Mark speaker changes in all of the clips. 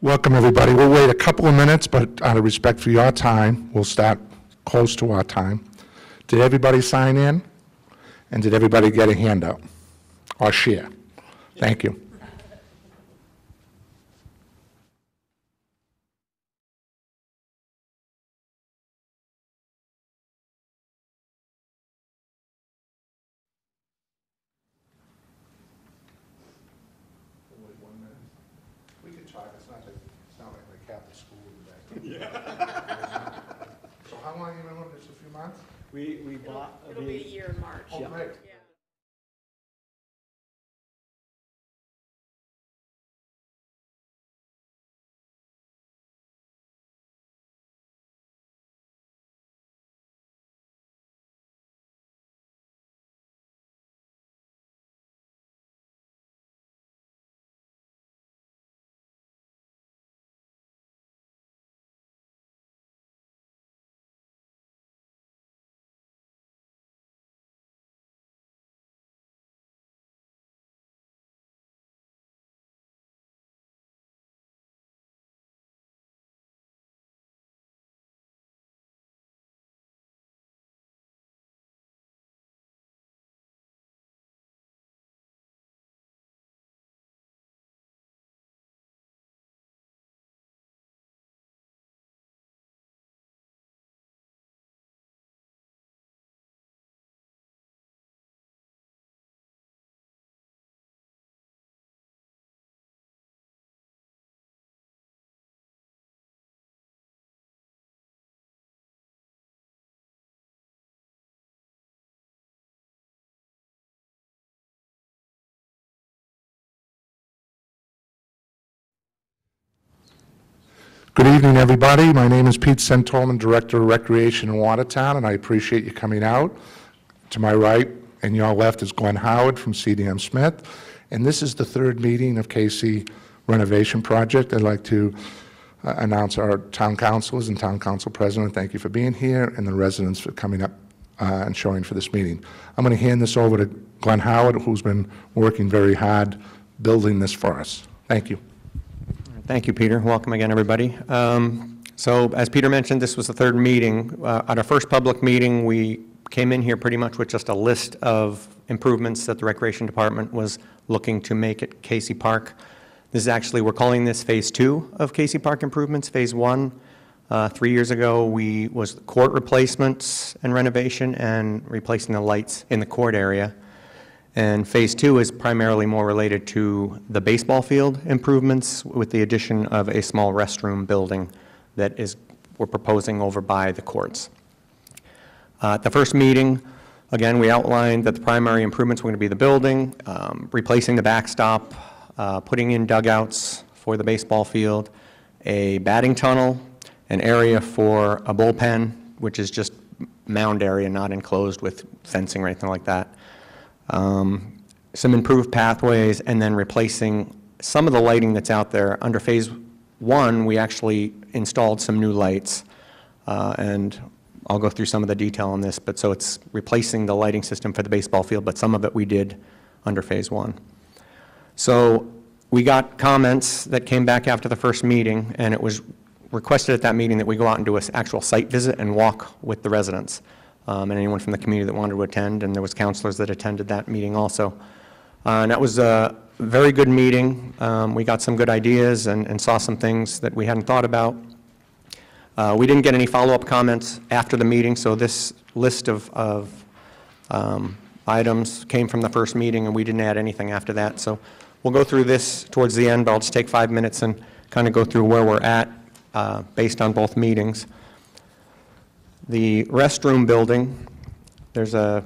Speaker 1: Welcome, everybody. We'll wait a couple of minutes, but out of respect for your time, we'll start close to our time. Did everybody sign in? And did everybody get a handout or share? Thank you. So how long have you been with this? A few months?
Speaker 2: We bought.
Speaker 3: It'll be a year in March.
Speaker 1: Oh, great.
Speaker 3: Yeah.
Speaker 1: Good evening, everybody. My name is Pete Centolman, Director of Recreation in Watertown, and I appreciate you coming out. To my right and your left is Glenn Howard from CDM Smith, and this is the third meeting of KC Renovation Project. I'd like to announce our town councilors and town council president. Thank you for being here, and the residents for coming up and showing for this meeting. I'm going to hand this over to Glenn Howard, who's been working very hard building this for us. Thank you.
Speaker 2: Thank you, Peter. Welcome again, everybody. So as Peter mentioned, this was the third meeting. At our first public meeting, we came in here pretty much with just a list of improvements that the Recreation Department was looking to make at Casey Park. This is actually, we're calling this Phase 2 of Casey Park improvements. Phase 1, 3 years ago, was court replacements and renovation and replacing the lights in the court area. And Phase 2 is primarily more related to the baseball field improvements with the addition of a small restroom building that we're proposing over by the courts. At the first meeting, again, we outlined that the primary improvements were going to be the building, replacing the backstop, putting in dugouts for the baseball field, a batting tunnel, an area for a bullpen, which is just mound area, not enclosed with fencing or anything like that. Some improved pathways, and then replacing some of the lighting that's out there. Under Phase 1, we actually installed some new lights, and I'll go through some of the detail on this, but so it's replacing the lighting system for the baseball field, but some of it we did under Phase 1. So we got comments that came back after the first meeting, and it was requested at that meeting that we go out and do an actual site visit and walk with the residents. And anyone from the community that wanted to attend, and there was counselors that attended that meeting also. And that was a very good meeting. We got some good ideas and saw some things that we hadn't thought about. We didn't get any follow-up comments after the meeting, so this list of items came from the first meeting, and we didn't add anything after that. So we'll go through this towards the end, but I'll just take 5 minutes and kind of go through where we're at based on both meetings. The restroom building, there's a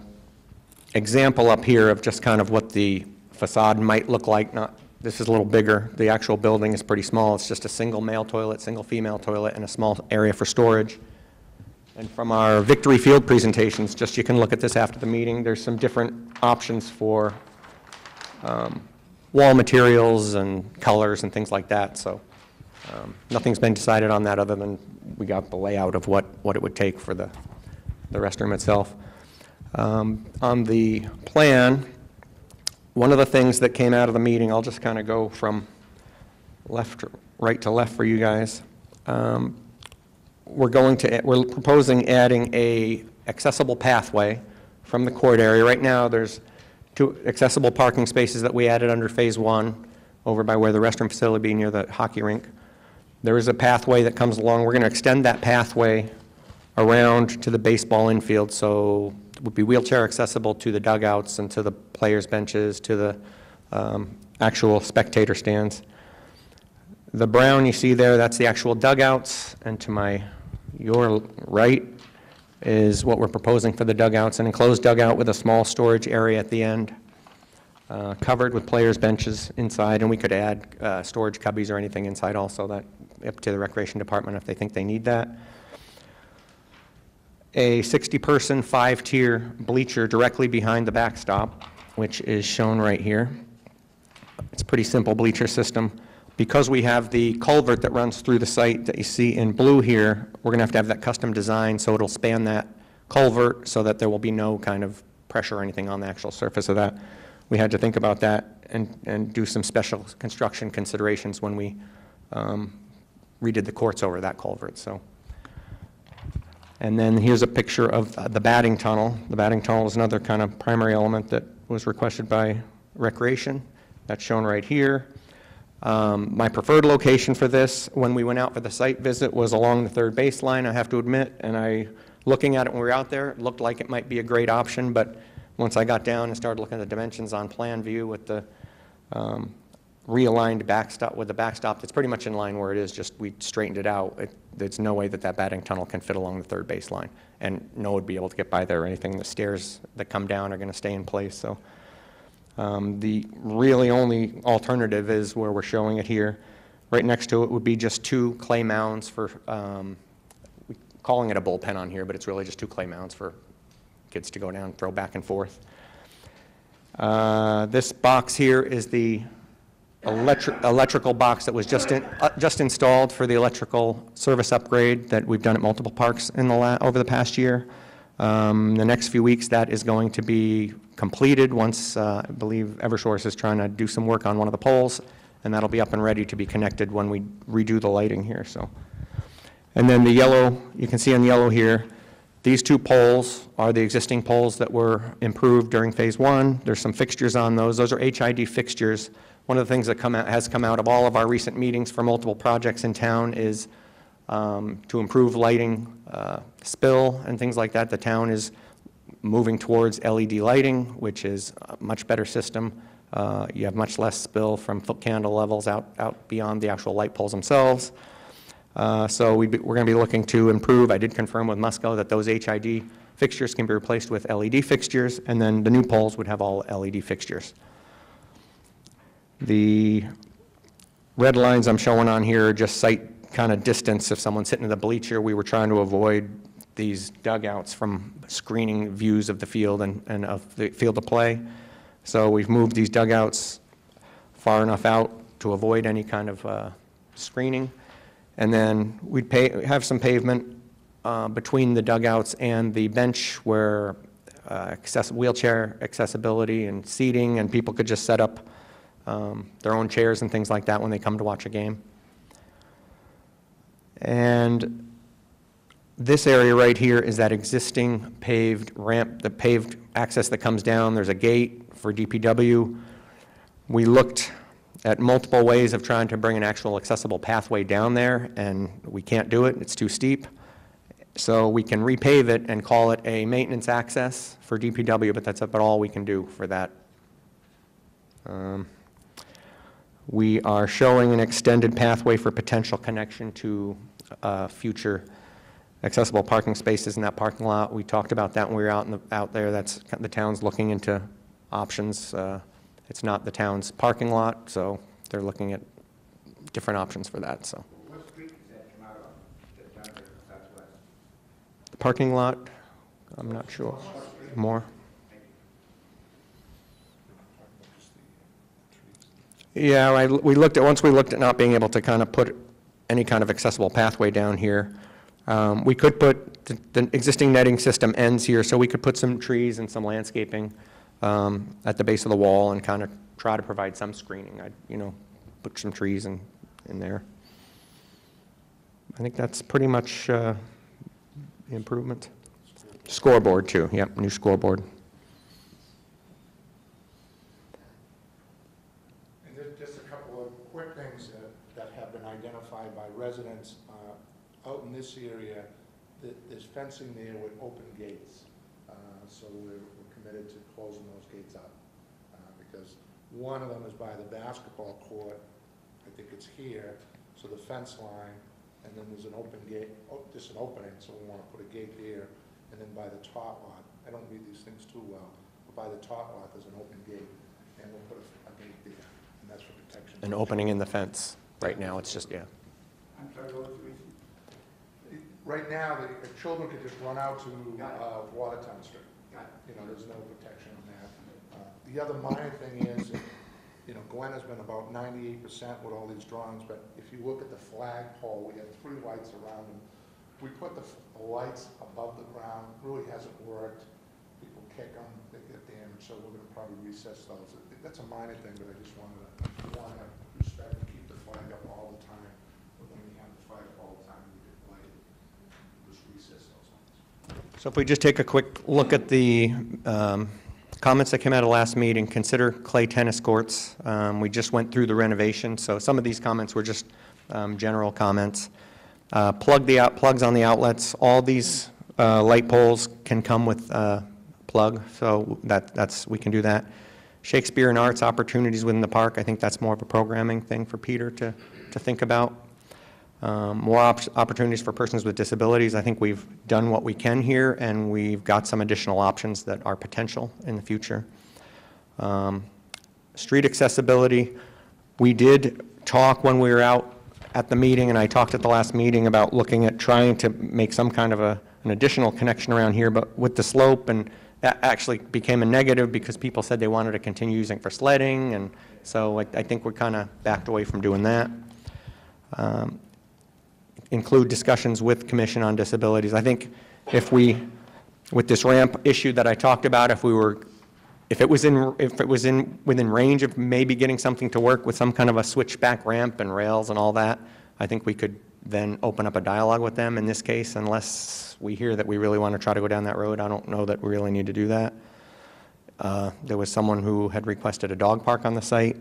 Speaker 2: example up here of just kind of what the facade might look like. This is a little bigger. The actual building is pretty small. It's just a single male toilet, single female toilet, and a small area for storage. And from our Victory Field presentations, just you can look at this after the meeting, there's some different options for wall materials and colors and things like that. So nothing's been decided on that other than we got the layout of what it would take for the restroom itself. On the plan, one of the things that came out of the meeting, I'll just kind of go from right to left for you guys. We're proposing adding a accessible pathway from the court area. Right now, there's 2 accessible parking spaces that we added under Phase 1 over by where the restroom facility would be near the hockey rink. There is a pathway that comes along. We're going to extend that pathway around to the baseball infield, so it would be wheelchair accessible to the dugouts and to the players' benches, to the actual spectator stands. The brown you see there, that's the actual dugouts, and to your right is what we're proposing for the dugouts, an enclosed dugout with a small storage area at the end, covered with players' benches inside, and we could add storage cubbies or anything inside also, that up to the recreation department if they think they need that. A 60-person, 5-tier bleacher directly behind the backstop, which is shown right here. It's a pretty simple bleacher system. Because we have the culvert that runs through the site that you see in blue here, we're going to have that custom design so it'll span that culvert so that there will be no kind of pressure or anything on the actual surface of that. We had to think about that and do some special construction considerations when we redid the courts over that culvert. So, and then here's a picture of the batting tunnel. The batting tunnel is another kind of primary element that was requested by Recreation. That's shown right here. My preferred location for this, when we went out for the site visit, was along the third baseline, I have to admit, and looking at it when we were out there, it looked like it might be a great option, but once I got down and started looking at the dimensions on plan view with the realigned backstop, with the backstop that's pretty much in line where it is, just we straightened it out. There's no way that that batting tunnel can fit along the third baseline, and no one would be able to get by there or anything. The stairs that come down are going to stay in place, so. The really only alternative is where we're showing it here. Right next to it would be just 2 clay mounds for, we're calling it a bullpen on here, but it's really just 2 clay mounds for kids to go down and throw back and forth. This box here is the electrical box that was just installed for the electrical service upgrade that we've done at multiple parks in over the past year. The next few weeks, that is going to be completed once, I believe Eversource is trying to do some work on one of the poles, and that'll be up and ready to be connected when we redo the lighting here. So, and then the yellow, you can see in yellow here, these 2 poles are the existing poles that were improved during Phase 1. There's some fixtures on those. Those are HID fixtures. One of the things that has come out of all of our recent meetings for multiple projects in town is to improve lighting, spill, and things like that. The town is moving towards LED lighting, which is a much better system. You have much less spill from foot candle levels out beyond the actual light poles themselves. So we're going to be looking to improve. I did confirm with Musco that those HID fixtures can be replaced with LED fixtures, and then the new poles would have all LED fixtures. The red lines I'm showing on here are just site kind of distance. If someone's sitting in the bleacher, we were trying to avoid these dugouts from screening views of the field and of the field of play. So we've moved these dugouts far enough out to avoid any kind of screening. And then we'd have some pavement between the dugouts and the bench where wheelchair accessibility and seating, and people could just set up their own chairs and things like that when they come to watch a game. And this area right here is that existing paved ramp, the paved access that comes down. There's a gate for DPW. We looked at multiple ways of trying to bring an actual accessible pathway down there, and we can't do it. It's too steep. So we can repave it and call it a maintenance access for DPW, but that's about all we can do for that. We are showing an extended pathway for potential connection to future accessible parking spaces in that parking lot. We talked about that when we were out there. That's the town's looking into options. It's not the town's parking lot, so they're looking at different options for that. So,
Speaker 3: what street does that come out on? Down there, southwest.
Speaker 2: the parking lot, I'm not sure. More. Yeah, once we looked at not being able to kind of put any kind of accessible pathway down here. We could put, the existing netting system ends here, so we could put some trees and some landscaping at the base of the wall and kind of try to provide some screening. I'd, put some trees and in there. I think that's pretty much the improvement. Scoreboard too, yep, new scoreboard.
Speaker 1: And there's just a couple of quick things that have been identified by residents out in this area. There's fencing there with open gates. So we're committed to closing those gates up. Because one of them is by the basketball court. I think it's here. So the fence line, and then there's an open gate, just an opening, so we want to put a gate there. And then by the top lot, I don't read these things too well, but by the top lot, there's an open gate, and we'll put a gate there, and that's for protection.
Speaker 2: An opening in the fence. Right now, it's just, yeah.
Speaker 3: I'm sorry, what was the reason?
Speaker 1: Right now, the children could just run out to Watertown Street.
Speaker 3: Got it.
Speaker 1: You know, there's no protection on that. The other minor thing is, you know, Gwen has been about 98% with all these drawings, but if you look at the flagpole, we have 3 lights around them. We put the lights above the ground, really hasn't worked. People kick them, they get damaged, so we're gonna probably recess those. That's a minor thing, but I just wanted to have respect to keep the flag up all the time. But when we have the flag all the time, we get light, just recess those ones.
Speaker 2: So if we just take a quick look at the comments that came out of last meeting, consider clay tennis courts. We just went through the renovation, so some of these comments were just general comments. Plugs on the outlets. All these light poles can come with plug, so we can do that. Shakespeare and arts opportunities within the park. I think that's more of a programming thing for Peter to think about. More opportunities for persons with disabilities. I think we've done what we can here, and we've got some additional options that are potential in the future. Street accessibility. We did talk when we were out at the meeting, and I talked at the last meeting about looking at trying to make some kind of an additional connection around here, but with the slope, and that actually became a negative because people said they wanted to continue using it for sledding, and so I think we're kind of backed away from doing that. Include discussions with Commission on Disabilities. I think if we, with this ramp issue that I talked about, if it was within range of maybe getting something to work with some kind of a switchback ramp and rails and all that, I think we could then open up a dialogue with them. In this case, unless we hear that we really want to try to go down that road, I don't know that we really need to do that. There was someone who had requested a dog park on the site.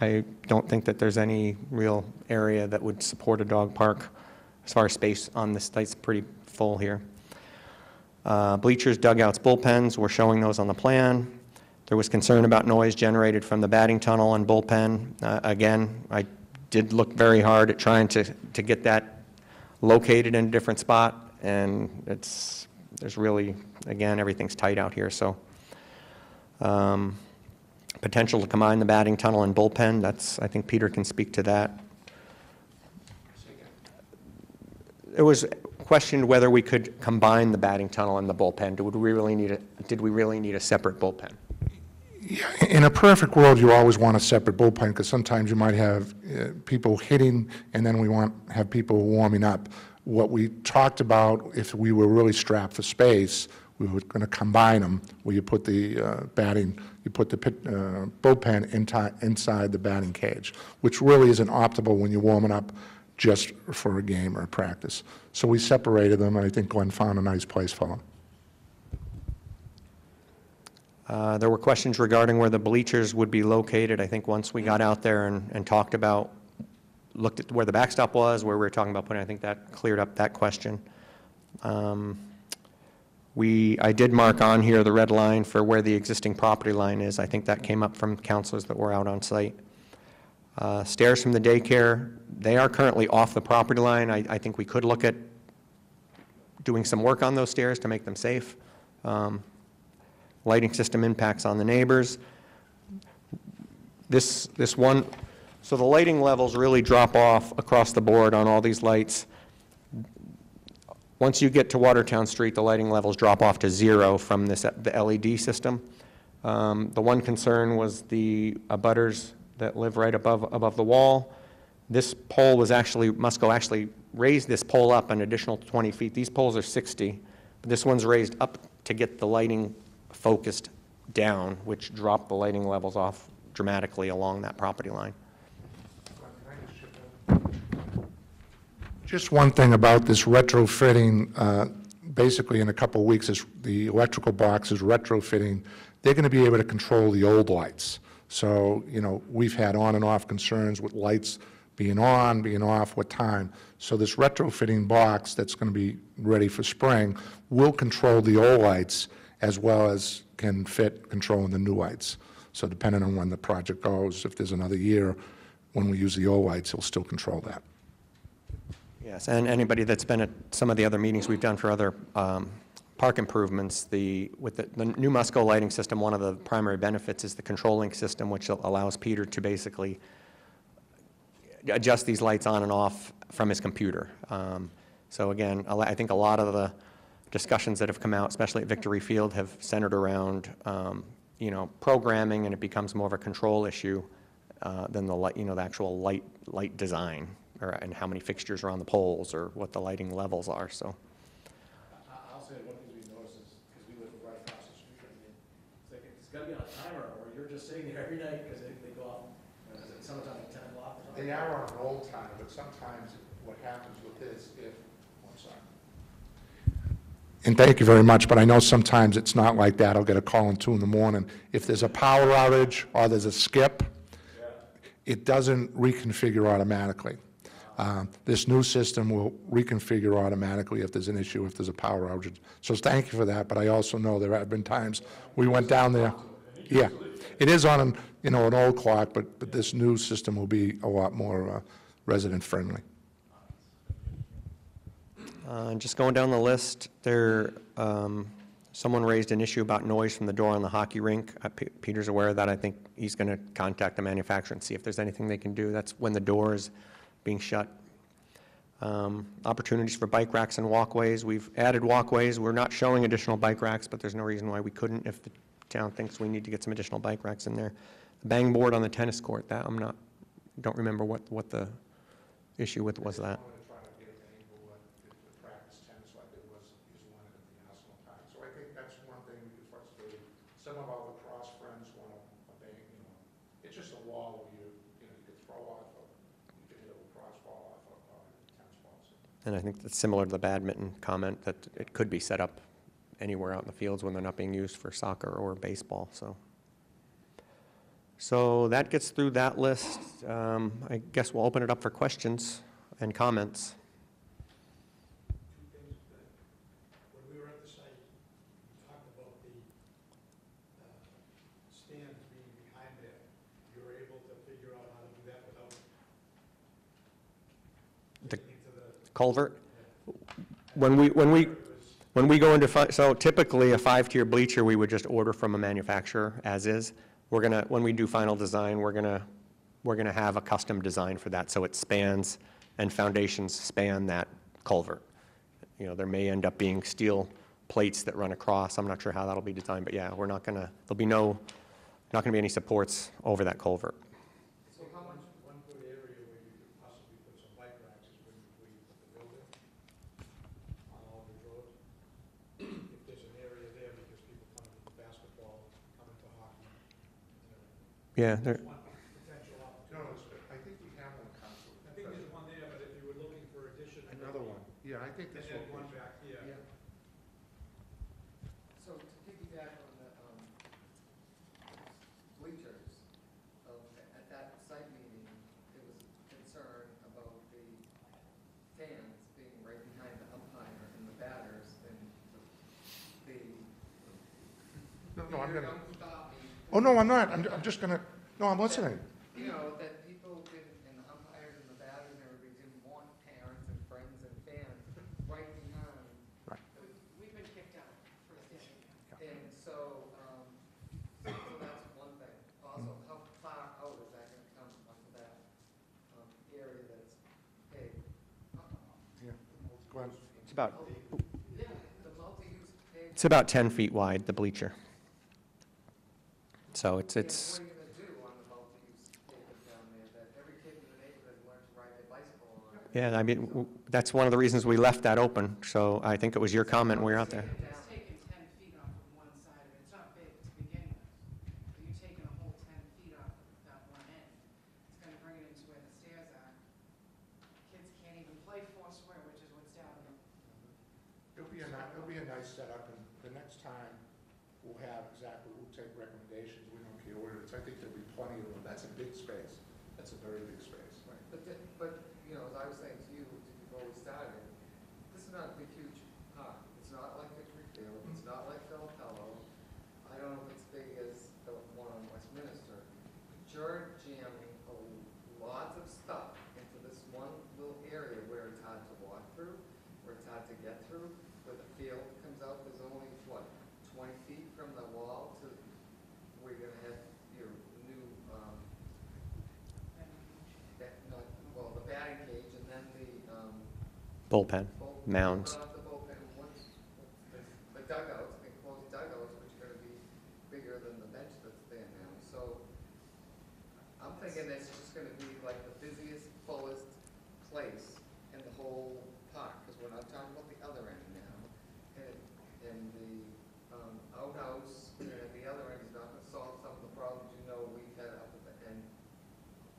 Speaker 2: I don't think that there's any real area that would support a dog park. As far as space on this site's pretty full here. Bleachers, dugouts, bullpens, we're showing those on the plan. There was concern about noise generated from the batting tunnel and bullpen. Again, I did look very hard at trying to get that located in a different spot, and there's really, again, everything's tight out here, so. Potential to combine the batting tunnel and bullpen, I think Peter can speak to that. It was questioned whether we could combine the batting tunnel and the bullpen. Did we really need a separate bullpen?
Speaker 1: Yeah, in a perfect world, you always want a separate bullpen because sometimes you might have people hitting, and then we have people warming up. What we talked about, if we were really strapped for space, we were going to combine them, where you put the bullpen inside the batting cage, which really isn't optimal when you're warming up just for a game or a practice. So we separated them, and I think Glenn found a nice place for them.
Speaker 2: There were questions regarding where the bleachers would be located. I think once we got out there and talked about, looked at where the backstop was, where we were talking about putting, I think that cleared up that question. I did mark on here the red line for where the existing property line is. I think that came up from counselors that were out on site. Stairs from the daycare, they are currently off the property line. I think we could look at doing some work on those stairs to make them safe. Lighting system impacts on the neighbors. This one, so the lighting levels really drop off across the board on all these lights. Once you get to Watertown Street, the lighting levels drop off to 0 from the LED system. The one concern was the abutters that live right above the wall. This pole was Musco actually raised this pole up an additional 20 feet. These poles are 60, but this one's raised up to get the lighting focused down, which dropped the lighting levels off dramatically along that property line.
Speaker 1: Can I just chip in? Just one thing about this retrofitting, basically in a couple of weeks, the electrical box is retrofitting. They're going to be able to control the old lights. So, we've had on and off concerns with lights being on, being off, what time. So this retrofitting box that's going to be ready for spring will control the old lights as well as can fit controlling the new lights. So depending on when the project goes, if there's another year, when we use the old lights, it'll still control that.
Speaker 2: Yes, and anybody that's been at some of the other meetings we've done for other park improvements, with the new Musco lighting system, one of the primary benefits is the controlling system, which allows Peter to basically adjust these lights on and off from his computer. So again, I think a lot of the discussions that have come out, especially at Victory Field, have centered around programming, and it becomes more of a control issue than the light, the actual light design, and how many fixtures are on the poles or what the lighting levels are. So.
Speaker 4: I'll say one thing we noticed is, because we live right across the street, it's like it's got to be on a timer, or you're just sitting there every night because they go off. Summertime at 10 o'clock or something.
Speaker 1: They are on an old timer, but sometimes what happens with this, and thank you very much, but I know sometimes it's not like that. I'll get a call at 2 in the morning. If there's a power outage or there's a skip, it doesn't reconfigure automatically. This new system will reconfigure automatically if there's an issue, if there's a power outage. So thank you for that, but I also know there have been times we went down there. Yeah, it is on an old clock, but this new system will be a lot more resident-friendly.
Speaker 2: Just going down the list, someone raised an issue about noise from the door on the hockey rink. Peter's aware of that. I think he's going to contact the manufacturer and see if there's anything they can do. That's when the door is being shut. Opportunities for bike racks and walkways. We've added walkways. We're not showing additional bike racks, but there's no reason why we couldn't if the town thinks we need to get some additional bike racks in there. The bang board on the tennis court, that don't remember what the issue with was that.
Speaker 1: So I think that's one thing we could flexibility. Some of our lacrosse friends want a bang, it's just a wall where you could throw off, you could hit a lacrosse ball off of tennis balls.
Speaker 2: And I think that's similar to the badminton comment, that it could be set up anywhere out in the fields when they're not being used for soccer or baseball. So that gets through that list. I guess we'll open it up for questions and comments.
Speaker 4: Two things. When we were at the site, we talked about the stands being behind there. You were able to figure out how to do that without
Speaker 2: The
Speaker 4: getting into the
Speaker 2: culvert? When we go into, so typically a 5-tier bleacher, we would just order from a manufacturer as is. When we do final design, we're gonna have a custom design for that, so it spans and foundations span that culvert. There may end up being steel plates that run across. I'm not sure how that'll be designed, but yeah, not gonna be any supports over that culvert.
Speaker 4: So how much one good area where you could possibly put some bike racks is where you put the building on Aldridge Road? If there's an area there because people come to basketball, come into hockey.
Speaker 2: Yeah,
Speaker 4: One potential opportunity.
Speaker 1: No, I think we have one, Council.
Speaker 4: I think there's one there, but if you were looking for addition.
Speaker 1: Another one. Yeah, I think
Speaker 4: And
Speaker 1: this
Speaker 4: then
Speaker 1: one.
Speaker 4: one back here.
Speaker 1: Yeah.
Speaker 5: So to piggyback on the bleachers, at that site meeting, there was concern about the fans being right behind the umpire and the batters, and the.
Speaker 1: No, I'm
Speaker 5: Peter,
Speaker 1: gonna,
Speaker 5: don't stop me.
Speaker 1: oh, no, I'm not. I'm just gonna, no, I'm listening.
Speaker 5: That people didn't, and the umpires and the batters and everybody didn't want parents and friends and fans right behind.
Speaker 6: We've been kicked out for standing.
Speaker 5: And so, so that's one thing. Also, how far out is that gonna come onto that, area that's paved?
Speaker 1: Yeah. Go ahead.
Speaker 2: it's about
Speaker 5: Yeah, the multi-use paved.
Speaker 2: it's about 10 feet wide, the bleacher. So it's
Speaker 5: What are you gonna do on the multi-use pavement down there, that every kid in the neighborhood learns to ride their bicycle on it?
Speaker 2: yeah. I mean, that's one of the reasons we left that open. So I think it was your comment when we were out there.
Speaker 6: It's taken 10 feet off of one side of it. It's not big to begin with. So you're taking a whole 10 feet off of that one end. It's gonna bring it into where the stairs are. Kids can't even play play foursquare, which is what's down there.
Speaker 1: It'll be a nice setup, and the next time we'll take recommendations, we don't care where it is. I think there'll be plenty of room. That's a big space. That's a very big space.
Speaker 5: Right, but, you know, as I was saying to you before we started, this is not a big, huge park. It's not like Victory Field, it's not like Feltello. I don't know if it's big as the one on Westminster. But you're jamming lots of stuff into this one little area where it's hard to walk through, where it's hard to get through, where the field comes out, there's only, what, 20 feet from the wall to where you're gonna have your new, the batting cage, and then the,
Speaker 2: Bullpen,
Speaker 5: bull-
Speaker 2: mounds.
Speaker 5: The bullpen, the dugouts, the enclosed dugouts, which are gonna be bigger than the bench that's there now. So I'm thinking it's just gonna be like the busiest, fullest place in the whole park, because we're not talking about the other end now. And the outhouse at the other end is not gonna solve some of the problems you know we've had up at the end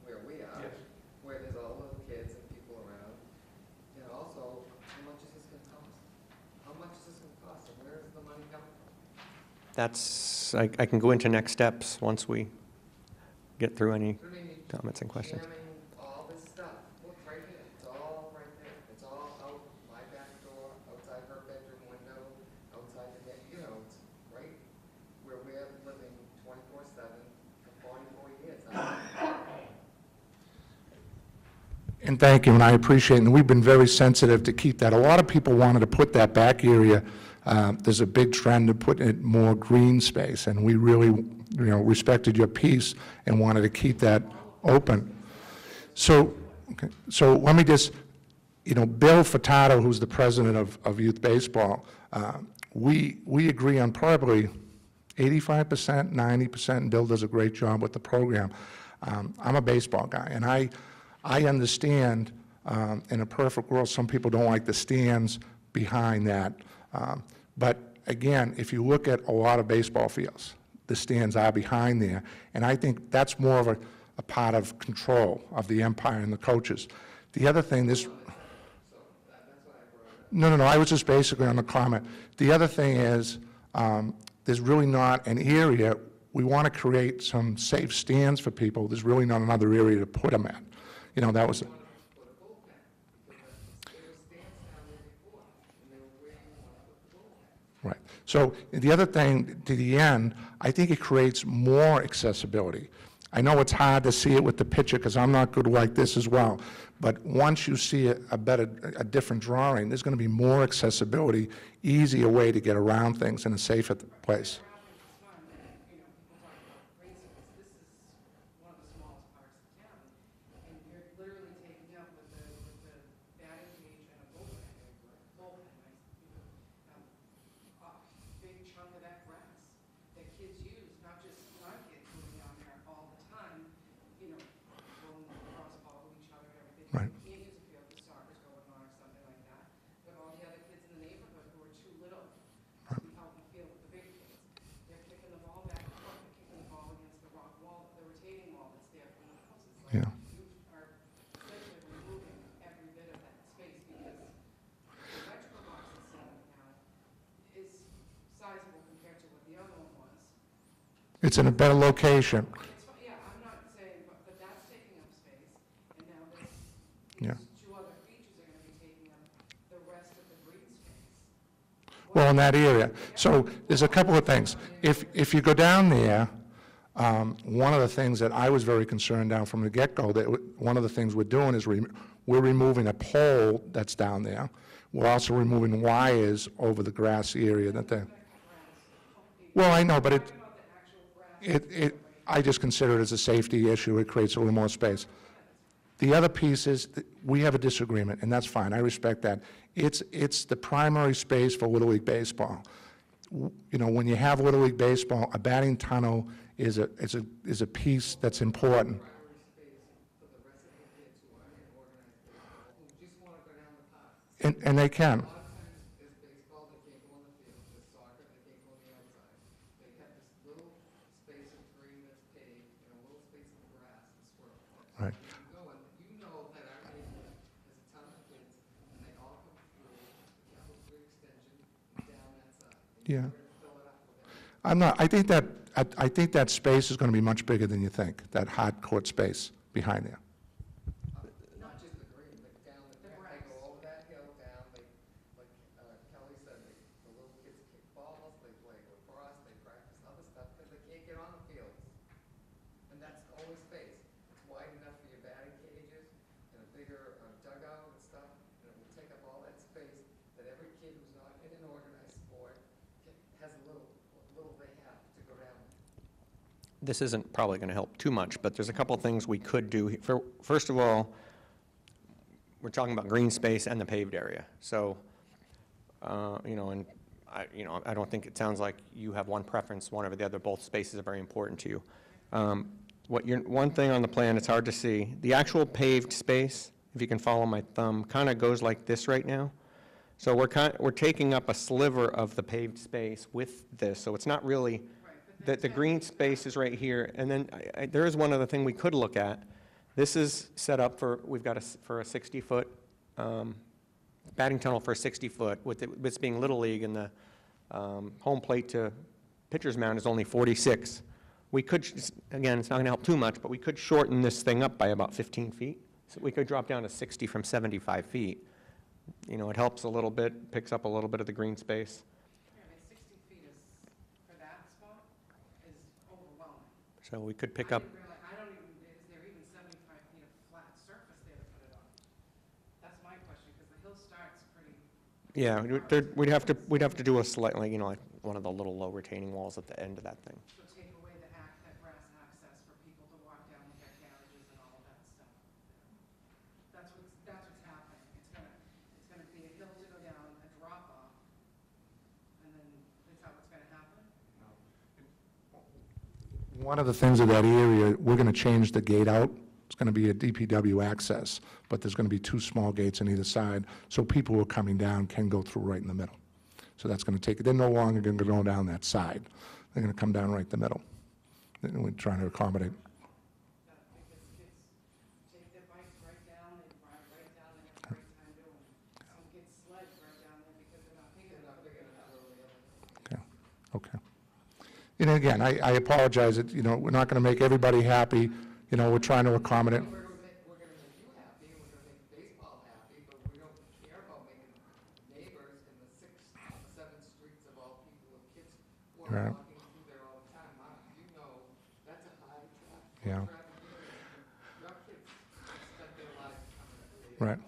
Speaker 5: where we are.
Speaker 1: Yes.
Speaker 5: Where there's all the kids and people around. And also, how much is this gonna cost? How much is this gonna cost, and where is the money coming from?
Speaker 2: That's, I can go into next steps once we get through any
Speaker 5: I mean,
Speaker 2: comments and questions.
Speaker 5: jamming all this stuff, look right here, it's all right there, it's all out my back door, outside her bedroom window, outside the, you know, it's right where we're living 24/7 for 44 years.
Speaker 1: And thank you, and I appreciate it, and we've been very sensitive to keep that. A lot of people wanted to put that back area, there's a big trend to put it more green space, and we really, respected your piece and wanted to keep that open. So, okay, so let me just, Bill Furtado, who's the president of youth baseball, we agree on probably 85%, 90%, and Bill does a great job with the program. I'm a baseball guy, and I understand, in a perfect world, some people don't like the stands behind that. But again, if you look at a lot of baseball fields, the stands are behind there, and I think that's more of a part of control of the umpire and the coaches. The other thing, no, I was just basically on the comment. The other thing is, there's really not an area, we want to create some safe stands for people, there's really not another area to put them at. That was, right. So the other thing, to the end, I think it creates more accessibility. I know it's hard to see it with the picture because I'm not good like this as well, but once you see a different drawing, there's going to be more accessibility, easier way to get around things in a safer place. Right.
Speaker 6: Can't use a field because soccer's going on or something like that, but all the other kids in the neighborhood who are too little to be out in the field with the big kids, they're kicking the ball back and forth, they're kicking the ball against the rock wall, the retaining wall that's there from the houses. Like,
Speaker 1: Yeah.
Speaker 6: you are essentially removing every bit of that space because the electrical box that's set up now is sizable compared to what the other one was.
Speaker 1: It's in a better location.
Speaker 6: Yeah, I'm not saying, but that's taking up space, and now
Speaker 1: Yeah.
Speaker 6: these two other features are gonna be taking up the rest of the green space.
Speaker 1: Well, in that area. So there's a couple of things. If you go down there, one of the things that I was very concerned down from the get-go, that one of the things we're doing is we're removing a pole that's down there. We're also removing wires over the grass area that they. Well, I know, but I just consider it as a safety issue. It creates a little more space. The other piece is, that we have a disagreement, and that's fine, I respect that. It's the primary space for Little League Baseball. When you have Little League Baseball, a batting tunnel is a piece that's important.
Speaker 5: Primary space for the rest of the kids who aren't in organized baseball, who just want to go down the park.
Speaker 1: And they can.
Speaker 5: A lot of times, there's baseball, they can't go on the field, there's soccer, they can't go on the outside. They have this little space of green that's paved, and a little space of grass and swirl.
Speaker 1: Right.
Speaker 5: You go and you know that our neighborhood has a ton of kids
Speaker 1: Yeah.
Speaker 5: fill it up with it.
Speaker 1: I'm not, I think that space is going to be much bigger than you think, that hard court space behind there.
Speaker 5: Not just the green, but down the, they go over that hill down, they, like Kelly said, the little kids kick balls, they play lacrosse, they practice other stuff, because they can't get on the fields. And that's the only space. It's wide enough for your batting cages, and a bigger dugout and stuff, and it will take up all that space that every kid who's not in an organized sport has a little they have to go down.
Speaker 2: This isn't probably going to help too much, but there's a couple of things we could do. First of all, we're talking about green space and the paved area. So, and I don't think it sounds like you have one preference, one over the other. Both spaces are very important to you. One thing on the plan, it's hard to see. The actual paved space, if you can follow my thumb, kind of goes like this right now. So we're taking up a sliver of the paved space with this, so it's not really, the green space is right here, and then there is one other thing we could look at. This is set up for, we've got for a 60-foot batting tunnel for a 60-foot, with this being Little League, and the home plate to pitcher's mound is only 46. We could, again, it's not going to help too much, but we could shorten this thing up by about 15 feet. So we could drop down to 60 from 75 feet. It helps a little bit, picks up a little bit of the green space.
Speaker 6: Yeah, I mean, 60 feet is, for that spot, is overwhelming.
Speaker 2: So we could pick up,
Speaker 6: I don't even, is there even 75 feet of flat surface there to put it on? That's my question, because the hill starts pretty.
Speaker 2: yeah, we'd have to do a slightly, like one of the little low retaining walls at the end of that thing.
Speaker 6: So take away that grass access for people to walk down with their carriages and all of that stuff. That's what's happening. It's gonna be a hill to go down, a drop off, and then is that what's gonna happen?
Speaker 1: One of the things of that area, we're going to change the gate out. It's going to be a DPW access, but there's going to be 2 small gates on either side, so people who are coming down can go through right in the middle. So that's going to take, they're no longer going to go down that side. They're going to come down right in the middle. And we're trying to accommodate.
Speaker 6: Because kids take their bikes right down, they ride right down, they have a great time doing it. Some kids sled right down there because they're not big enough.
Speaker 1: Okay. And again, I apologize that, we're not going to make everybody happy. We're trying to accommodate.
Speaker 5: We're gonna make you happy, we're gonna make baseball happy, but we don't care about making neighbors in the 6th, 7th streets of all people with kids who are
Speaker 1: Right.
Speaker 5: walking through there all the time. That's a high traffic.
Speaker 1: Yeah.
Speaker 5: Your kids spend their lives coming up.
Speaker 1: Right.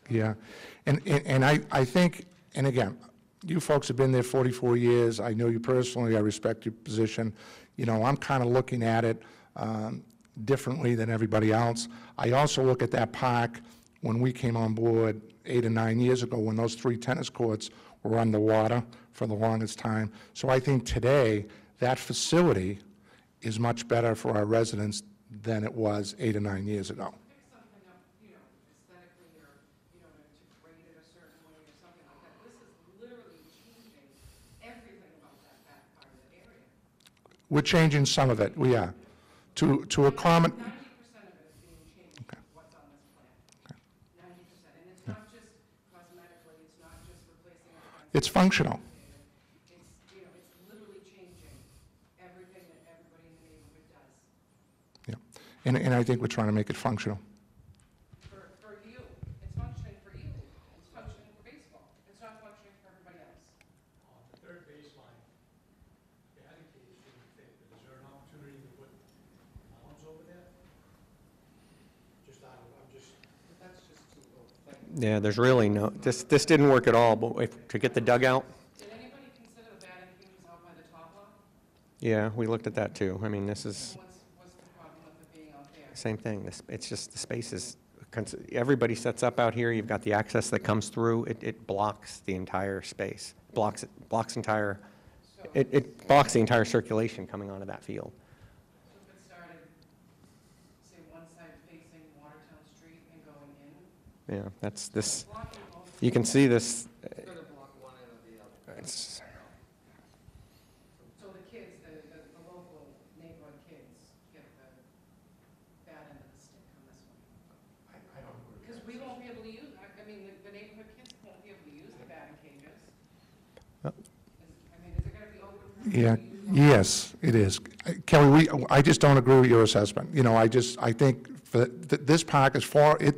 Speaker 1: Yeah. And I think, and again, you folks have been there 44 years. I know you personally. I respect your position. I'm kind of looking at it differently than everybody else. I also look at that park when we came on board 8 or 9 years ago, when those 3 tennis courts were underwater for the longest time. So I think today that facility is much better for our residents than it was 8 or 9 years ago.
Speaker 6: Pick something up, aesthetically or, to grade it a certain way or something like that. This is literally changing everything about that back part of the area.
Speaker 1: We're changing some of it, we are, to accommodate.
Speaker 6: 90% of it is being changed,
Speaker 1: Okay.
Speaker 6: what's on this plan. 90%. And it's not just cosmetically, it's not just replacing a fence.
Speaker 1: It's functional.
Speaker 6: It's literally changing everything that everybody in the neighborhood does.
Speaker 1: Yeah. And I think we're trying to make it functional.
Speaker 6: For you, it's functioning for you. It's functioning for baseball. It's not functioning for everybody else.
Speaker 4: On the third baseline, batting cage didn't fit, but is there an opportunity to put mounds over there?
Speaker 5: That's just too little thing.
Speaker 2: Yeah, there's really no, this didn't work at all, but to get the dugout,
Speaker 6: Did anybody consider the batting cages out by the top lot?
Speaker 2: yeah, we looked at that too. I mean, this is,
Speaker 6: What's the problem with it being out there?
Speaker 2: same thing. It's just, the space is, everybody sets up out here, you've got the access that comes through, it blocks the entire space, blocks entire,
Speaker 6: So
Speaker 2: it blocks the entire circulation coming onto that field.
Speaker 6: so if it started, say, one side facing Watertown Street and going in,
Speaker 2: Yeah, that's this,
Speaker 6: blocking both.
Speaker 2: you can see this,
Speaker 5: It's gonna block one end or the other.
Speaker 2: it's,
Speaker 6: So the kids, the local neighborhood kids get the bad end of the stick on this one.
Speaker 4: I don't agree.
Speaker 6: Because we won't be able to use, the neighborhood kids won't be able to use the batting cages.
Speaker 2: Oh.
Speaker 6: I mean,
Speaker 1: Yeah, yes, it is. Kelly, I just don't agree with your assessment. You know, I think this park is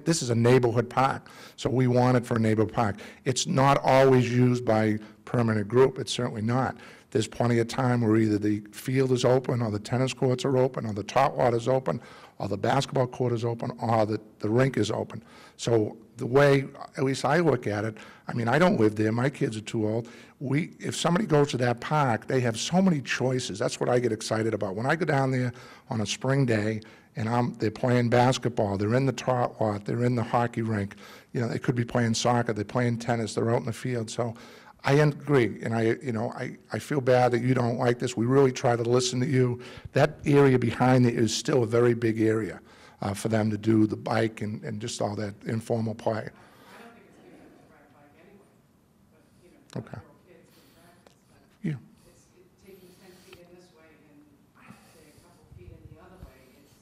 Speaker 1: this is a neighborhood park, so we want it for a neighborhood park. It's not always used by permanent group, it's certainly not. There's plenty of time where either the field is open, or the tennis courts are open, or the top water is open, or the basketball court is open, or the rink is open. So the way, at least I look at it, I mean, I don't live there, my kids are too old. If somebody goes to that park, they have so many choices. That's what I get excited about. When I go down there on a spring day, and they're playing basketball, they're in the top lot, they're in the hockey rink, you know, they could be playing soccer, they're playing tennis, they're out in the field. So I agree, and I feel bad that you don't like this. We really try to listen to you. That area behind it is still a very big area for them to do the bike and just all that informal play.
Speaker 6: I don't think it's good enough to ride a bike anyway, but, you know,
Speaker 1: Okay.
Speaker 6: 12-year-old kids can practice, but
Speaker 1: Yeah,
Speaker 6: it's taking 10 feet in this way and, say, a couple feet in the other way, it's,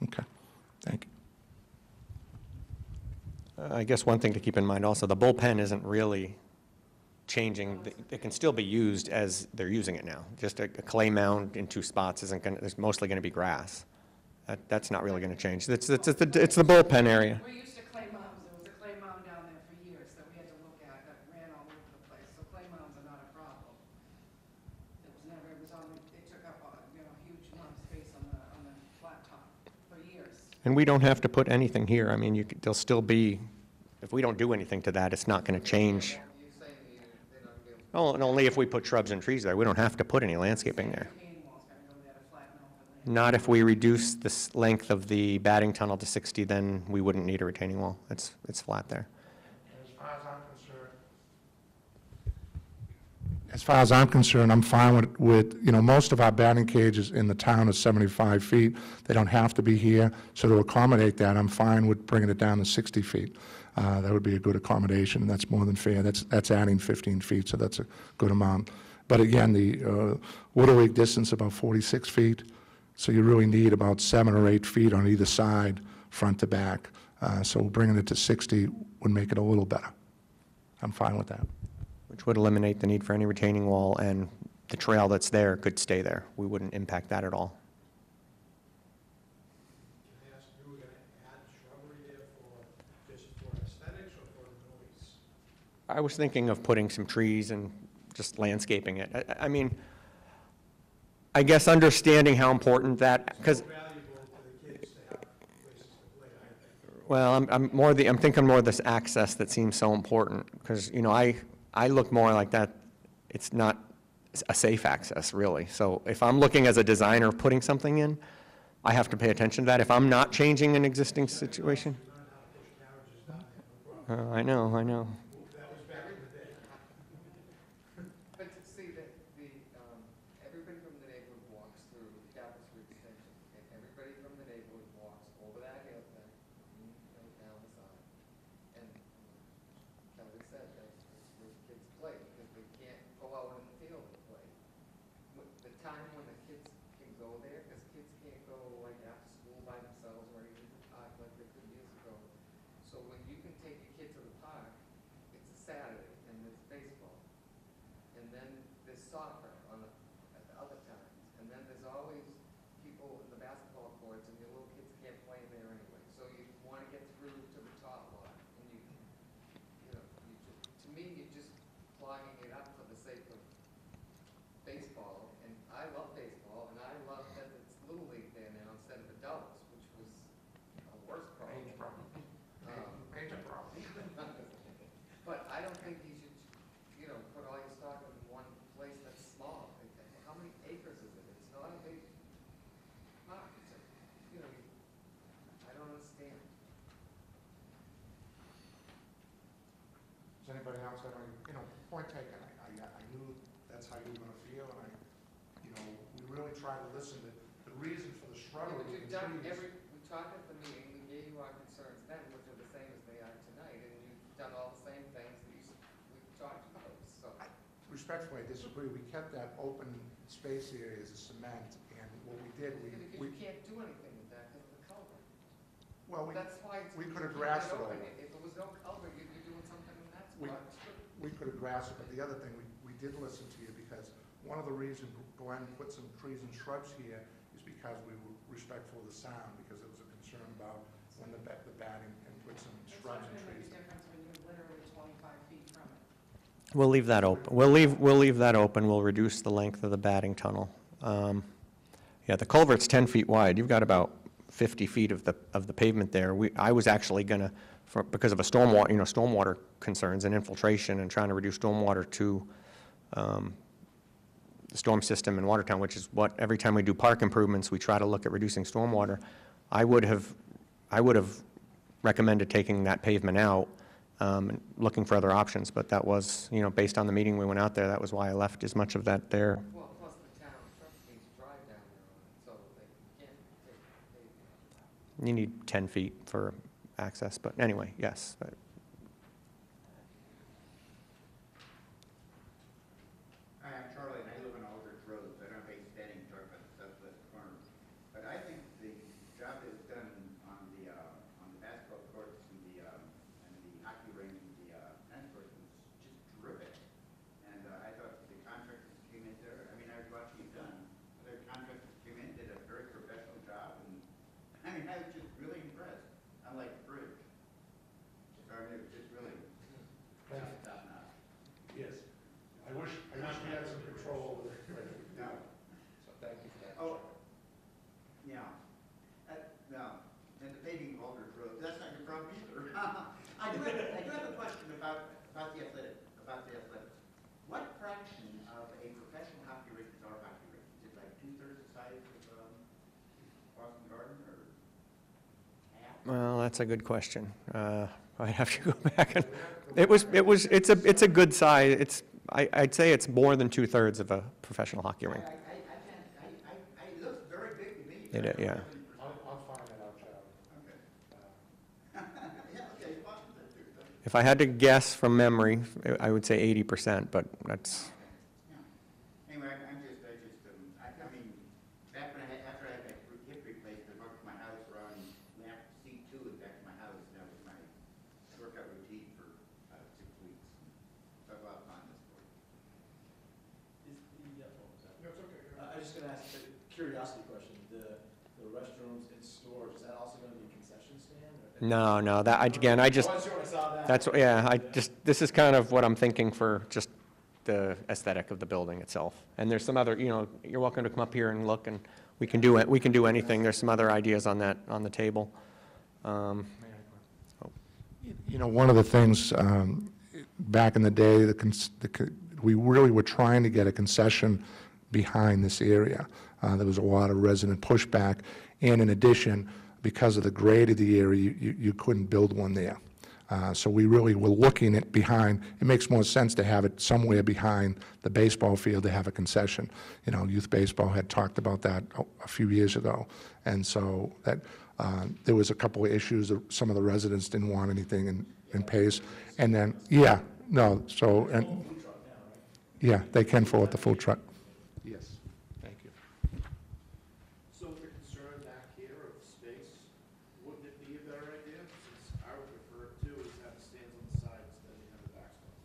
Speaker 1: okay, thank you.
Speaker 2: I guess one thing to keep in mind also, the bullpen isn't really changing. It can still be used as they're using it now. Just a clay mound in 2 spots it's mostly going to be grass. That's not really going to change. It's the bullpen area.
Speaker 6: we're used to clay mounds. There was a clay mound down there for years that we had to look at, that ran all over the place, so clay mounds are not a problem. They took up a, huge amount of space on the flat top for years.
Speaker 2: And we don't have to put anything here. I mean, there'll still be, if we don't do anything to that, it's not going to change.
Speaker 5: You saying they're not gonna be able to.
Speaker 2: Oh, and only if we put shrubs and trees there. We don't have to put any landscaping there.
Speaker 6: Retaining wall's gotta go there to flatten out the land.
Speaker 2: Not if we reduce the length of the batting tunnel to 60, then we wouldn't need a retaining wall. It's flat there.
Speaker 1: As far as I'm concerned, I'm fine with most of our batting cages in the town is 75 feet. They don't have to be here, so to accommodate that, I'm fine with bringing it down to 60 feet. That would be a good accommodation, and that's more than fair. That's adding 15 feet, so that's a good amount. But again, the Little League distance about 46 feet, so you really need about 7 or 8 feet on either side, front to back. So bringing it to 60 would make it a little better. I'm fine with that.
Speaker 2: Which would eliminate the need for any retaining wall, and the trail that's there could stay there. We wouldn't impact that at all.
Speaker 4: Can I ask, you were gonna add shrubbery there just for aesthetics or for noise?
Speaker 2: I was thinking of putting some trees and just landscaping it. I mean, I guess understanding how important that, because,
Speaker 4: So valuable to the kids to have places to play, I think.
Speaker 2: well, I'm thinking more of this access that seems so important, because, I look more like that, it's not a safe access, really. So if I'm looking as a designer putting something in, I have to pay attention to that. If I'm not changing an existing situation.
Speaker 4: Learn how to push carriages down there, no problem.
Speaker 2: I know.
Speaker 4: That was back in the day.
Speaker 5: But to see that everybody from the neighborhood walks through Capitol Street Extension, and everybody from the neighborhood walks over that hill thing, down the side. And Kelly said that's where kids play, because they can't go out in the field and play. The time when the kids can go there, because kids can't go like after school by themselves or even to the park like they could years ago. So when you can take your kid to the park, it's a Saturday, and there's baseball. And then there's soccer at the other times. And then there's always people in the basketball courts, and your little kids can't play in there anyway. So you want to get through to the top lot, and to me, you're just clogging it up for the sake of baseball. And I love baseball, and I love that it's Little League there now instead of adults, which was a worse problem.
Speaker 1: Major problem.
Speaker 5: But I don't think you should, put all your stock in one place that's small. How many acres is it? It's not a big park. I don't understand.
Speaker 1: Does anybody else have any, point taken? I knew that's how you were gonna feel, and we really try to listen to the reason for the shrubbery
Speaker 5: But
Speaker 1: and
Speaker 5: you've done
Speaker 1: trees.
Speaker 5: we talked at the meeting, we gave you our concerns then, which are the same as they are tonight, and you've done all the same things that we've talked about, so.
Speaker 1: Respectfully, I disagree. We kept that open space area as a cement, and what we did,
Speaker 5: Because you can't do anything with that because of the culvert.
Speaker 1: well,
Speaker 5: That's why
Speaker 1: we
Speaker 5: you
Speaker 1: could have
Speaker 5: keep
Speaker 1: grassed
Speaker 5: that
Speaker 1: it
Speaker 5: open.
Speaker 1: over.
Speaker 5: If there was no culvert, you'd be doing something in that
Speaker 1: We-
Speaker 5: spot.
Speaker 1: We could have grassed it, but the other thing, we did listen to you, because one of the reasons Glenn put some trees and shrubs here is because we were respectful of the sound, because there was a concern about when the batting, and put some
Speaker 6: It's
Speaker 1: shrubs
Speaker 6: not
Speaker 1: and
Speaker 6: gonna make
Speaker 1: trees.
Speaker 6: a difference when you're literally 25 feet from it.
Speaker 2: We'll leave that open. We'll leave that open. We'll reduce the length of the batting tunnel. Yeah, the culvert's 10 feet wide. You've got about 50 feet of the pavement there. I was actually gonna, because of a stormwater concerns and infiltration and trying to reduce stormwater to the storm system in Watertown, which is what, every time we do park improvements, we try to look at reducing stormwater. I would have recommended taking that pavement out, and looking for other options, but that was, based on the meeting we went out there, that was why I left as much of that there.
Speaker 5: Well, plus the town trucks need to drive down there on it, so they can't take the pavement out.
Speaker 2: You need 10 feet for access, but anyway, yes.
Speaker 3: Hi, I'm Charlie, and I live on Aldrich Road, so I don't have any standing talk about the southwest corner. But I think the job that was done on the basketball courts and the hockey rink and the tennis courts was just terrific. And I thought the contractors came in there, I mean, I was watching it done, other contractors came in, did a very professional job, and I mean, I was just really impressed, unlike the bridge. So I mean, it was just really top notch.
Speaker 1: Yes. I wish we had some control over it.
Speaker 3: No.
Speaker 1: So thank you for that.
Speaker 3: Oh, yeah. No, and the paving of Aldrich Road, that's not your problem either. I do have a question about the athletics. What fraction of a professional hockey rink is our hockey rink? Is it like 2/3 the size of Boston Garden, or half?
Speaker 2: Well, that's a good question. I'd have to go back and, it's a good size. I'd say it's more than 2/3 of a professional hockey rink.
Speaker 3: It looks very big to me.
Speaker 2: It is, yeah.
Speaker 1: I'll find that out, Charlie.
Speaker 3: Okay. Yeah, okay, Boston, that's good.
Speaker 2: If I had to guess from memory, I would say 80%, but that's,
Speaker 3: Yeah. Anyway, I mean, back when after I had that hip replaced, I walked to my house around lap C2 and back to my house, and that was my workout routine for 6 weeks. So I have a lot of fun this sport.
Speaker 4: I was just gonna ask a curiosity question, the restrooms and stores, is that also gonna be a concession stand?
Speaker 2: no, that, again, I just,
Speaker 4: I wasn't sure when I saw that.
Speaker 2: that's, yeah, this is kind of what I'm thinking for just the aesthetic of the building itself. And there's some other, you're welcome to come up here and look, and we can do it, we can do anything. There's some other ideas on the table.
Speaker 1: One of the things, back in the day, we really were trying to get a concession behind this area. There was a lot of resident pushback, and in addition, because of the grade of the area, you couldn't build one there. So we really were looking at behind. It makes more sense to have it somewhere behind the baseball field to have a concession. Youth baseball had talked about that a few years ago, and so that there was a couple of issues. Some of the residents didn't want anything in Pace, and then yeah, they can afford the food truck. Yes, thank you.
Speaker 4: So with the concern back here of space, wouldn't it be a better idea, since I would prefer it too, is have the stands on the sides than behind the backstop?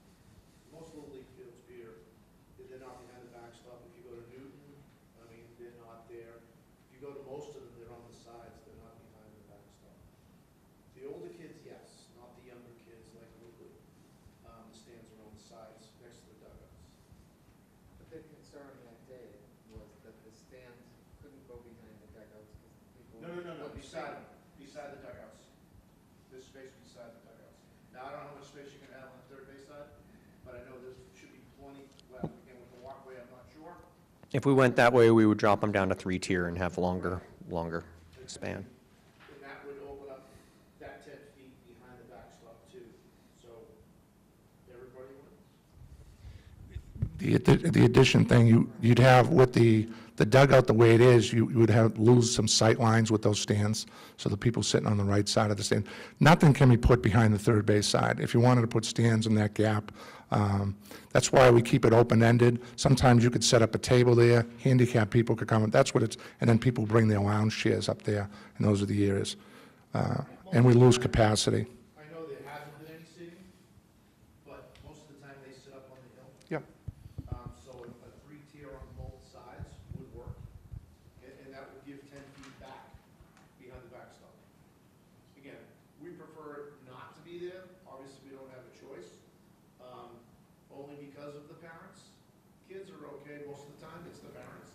Speaker 4: Most Little League fields, Peter, they're not behind the backstop. If you go to Newton, I mean, they're not there. If you go to most of them, they're on the sides, they're not behind the backstop. The older kids, yes, not the younger kids like Woodley. The stands are on the sides, next to the dugouts.
Speaker 5: The big concern that day was that the stands couldn't go behind the dugouts because people.
Speaker 4: No, beside the dugouts. There's space beside the dugouts. Now, I don't know how much space you can have on the third base side, but I know there should be plenty left. Again, with the walkway, I'm not sure.
Speaker 2: If we went that way, we would drop them down to 3-tier and have longer span.
Speaker 4: And that would open up that 10 feet behind the backstop too. So, everybody wins.
Speaker 1: The addition thing, you'd have with the dugout the way it is, you would lose some sight lines with those stands, so the people sitting on the right side of the stand. Nothing can be put behind the third base side. If you wanted to put stands in that gap, that's why we keep it open-ended. Sometimes you could set up a table there, handicapped people could come, and that's what it's, and then people bring their lounge chairs up there, and those are the areas. And we lose capacity.
Speaker 4: I know there hasn't been any seating, but most of the time they sit up on the hill.
Speaker 1: Yep.
Speaker 4: So a 3-tier okay most of the time. It's the parents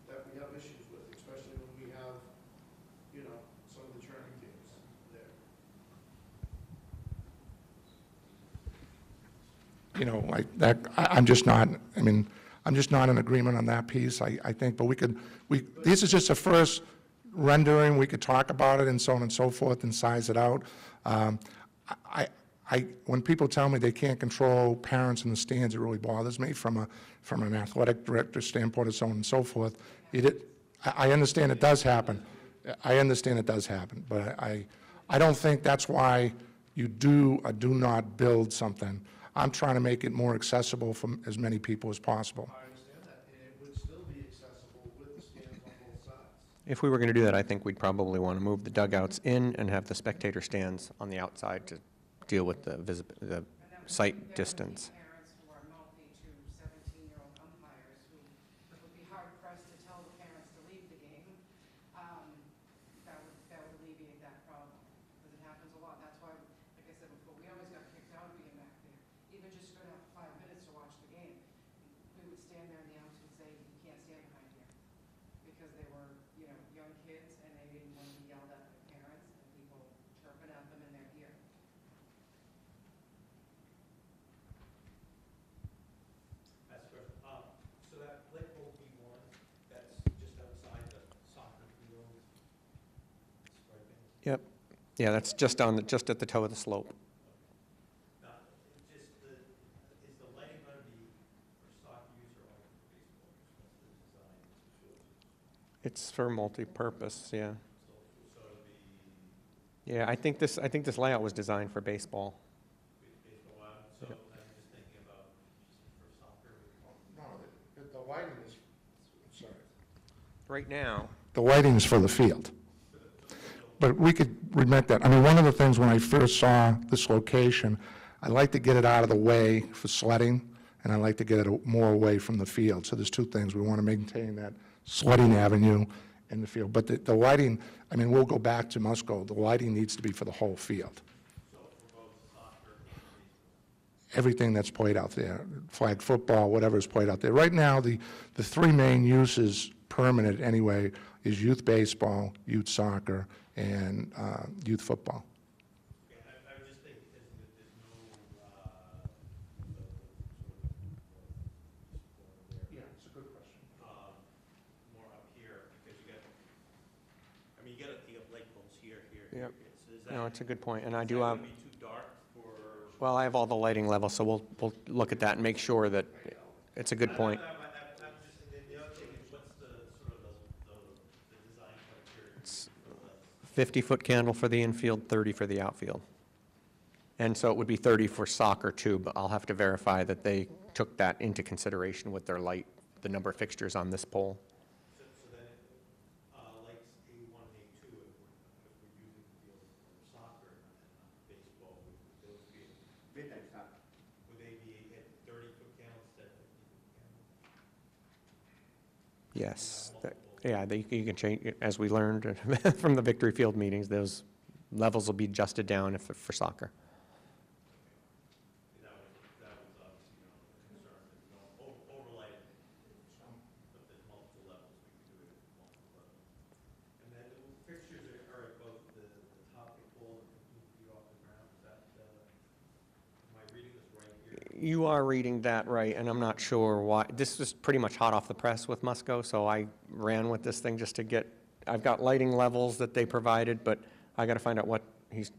Speaker 4: that we have issues with, especially when we have, you know, some of the training teams there.
Speaker 1: You know, like that, I'm just not, I mean, I'm just not in agreement on that piece, I think, but this is just a first rendering, we could talk about it and so on and so forth and size it out. When people tell me they can't control parents in the stands, it really bothers me from an athletic director standpoint and so on and so forth. I understand it does happen. I understand it does happen, but I don't think that's why you do or do not build something. I'm trying to make it more accessible for as many people as possible.
Speaker 4: I understand that, and it would still be accessible with the stands on both sides.
Speaker 2: If we were going to do that, I think we'd probably want to move the dugouts in and have the spectator stands on the outside to deal with the sight distance.
Speaker 6: Parents who are mouthy to 17-year-old umpires who would be hard pressed to tell the parents to leave the game. That would alleviate that problem, because it happens a lot. That's why, like I said before, we always got kicked out of being back there. Even just going out for 5 minutes to watch the game, we would stand there and the umps would say, "You can't stand behind here," because they were, you know, young kids and they didn't want to be yelled at by parents and people chirping at them in their ear.
Speaker 7: That's good. So that Lake Road B1, that's just outside the soccer field striping?
Speaker 2: Yep. Yeah, that's just at the toe of the slope.
Speaker 7: Now, just is the lighting going to be for soccer use or only for baseball use? What's the design?
Speaker 2: It's for multi-purpose, yeah.
Speaker 7: So it'll be
Speaker 2: Yeah, I think this layout was designed for baseball.
Speaker 7: baseball, so I'm just thinking about for soccer.
Speaker 1: No, the lighting is, sorry.
Speaker 2: Right now.
Speaker 1: The lighting is for the field. But we could remit that. I mean, one of the things when I first saw this location, I like to get it out of the way for sledding, and I like to get it more away from the field. So there's two things. We want to maintain that sledding avenue in the field. But the lighting, I mean, we'll go back to Musco. The lighting needs to be for the whole field.
Speaker 7: So for both soccer and baseball?
Speaker 1: Everything that's played out there, flag football, whatever is played out there. Right now, the three main uses permanent anyway is youth baseball, youth soccer, and youth football.
Speaker 7: Yeah, I would just think because there's no
Speaker 1: Yeah, it's a good question.
Speaker 7: more up here because you got light poles here.
Speaker 2: Yep.
Speaker 7: So is that,
Speaker 2: No, it's a good point, and I
Speaker 7: is
Speaker 2: do
Speaker 7: that
Speaker 2: have,
Speaker 7: gonna be too dark for?
Speaker 2: well, I have all the lighting levels, so we'll look at that and make sure that it's a good point.
Speaker 7: I'm just, the other thing is what's the sort of the design criteria?
Speaker 2: It's 50-foot candle for the infield, 30 for the outfield. And so it would be 30 for soccer too, but I'll have to verify that they took that into consideration with their light, the number of fixtures on this pole.
Speaker 7: So then, like A1 and A2, if we're using the field for soccer and not baseball, would those be,
Speaker 3: Midnight soccer.
Speaker 7: would they be at 30-foot candles instead of 50-foot candles?
Speaker 2: Yes. Yeah, you can change, as we learned from the Victory Field meetings, those levels will be adjusted down for soccer.
Speaker 7: That was obviously, a concern, that you don't overlight it, but there's multiple levels, we can do it at multiple levels. And then the fixtures are at both the top of the pole and 15 feet off the ground, is that, am I reading this right here?
Speaker 2: You are reading that right, and I'm not sure why. This was pretty much hot off the press with Musco, so I ran with this thing just to get, I've got lighting levels that they provided, but I got to find out what he's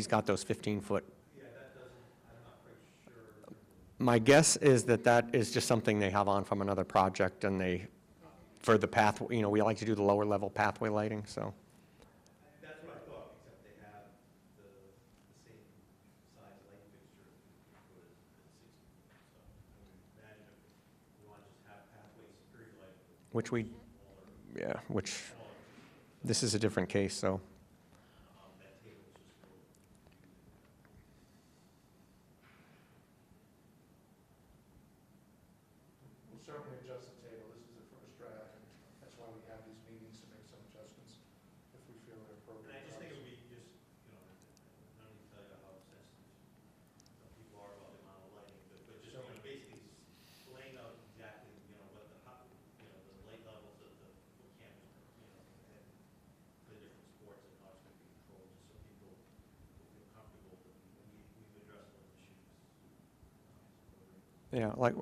Speaker 2: got those 15-foot.
Speaker 7: Yeah, that doesn't, I'm not quite sure.
Speaker 2: My guess is that is just something they have on from another project, and they, for the path, you know, we like to do the lower level pathway lighting, so.
Speaker 7: That's what I thought, except they have the same size light fixture as 60. So I would imagine if we want to just have pathway security light.
Speaker 2: Which we, yeah, which, this is a different case, so.
Speaker 7: That table is just real.
Speaker 1: We'll certainly adjust the table. This is the first draft, and that's why we have these meetings to make some adjustments if we feel they're
Speaker 7: And
Speaker 1: appropriate.
Speaker 7: I just think it would be just, you know, no need to tell you how sensitive some people are about the amount of lighting, but just, you know, basically laying out exactly, you know, what the
Speaker 2: Yeah, like,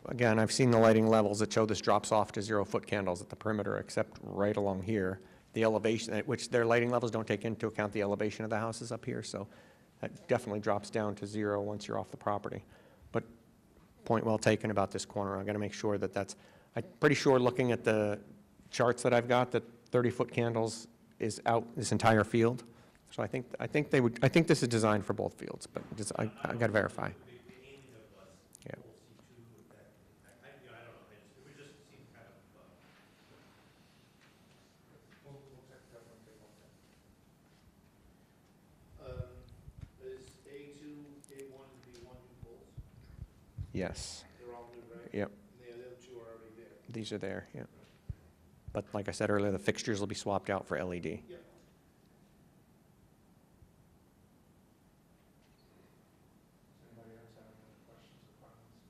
Speaker 2: again, I've seen the lighting levels that show this drops off to 0-foot candles at the perimeter, except right along here. The elevation, which their lighting levels don't take into account the elevation of the houses up here, so that definitely drops down to 0 once you're off the property. But point well taken about this corner. I've got to make sure that that's, I'm pretty sure looking at the charts that I've got, that 30-foot candles is out this entire field. So I think this is designed for both fields, but just, I got to verify.
Speaker 7: The aiming of us,
Speaker 2: Yeah.
Speaker 7: we'll see too, with that, you know, I don't know, it would just seem kind of,
Speaker 4: We'll check that one, take a look at
Speaker 8: Is A2, A1, and B1 new poles?
Speaker 2: Yes,
Speaker 8: They're all new, right?
Speaker 2: yep,
Speaker 8: And the other two are already there?
Speaker 2: these are there, yeah. But like I said earlier, the fixtures will be swapped out for LED.
Speaker 8: Yep.
Speaker 4: Does anybody else have any questions or comments?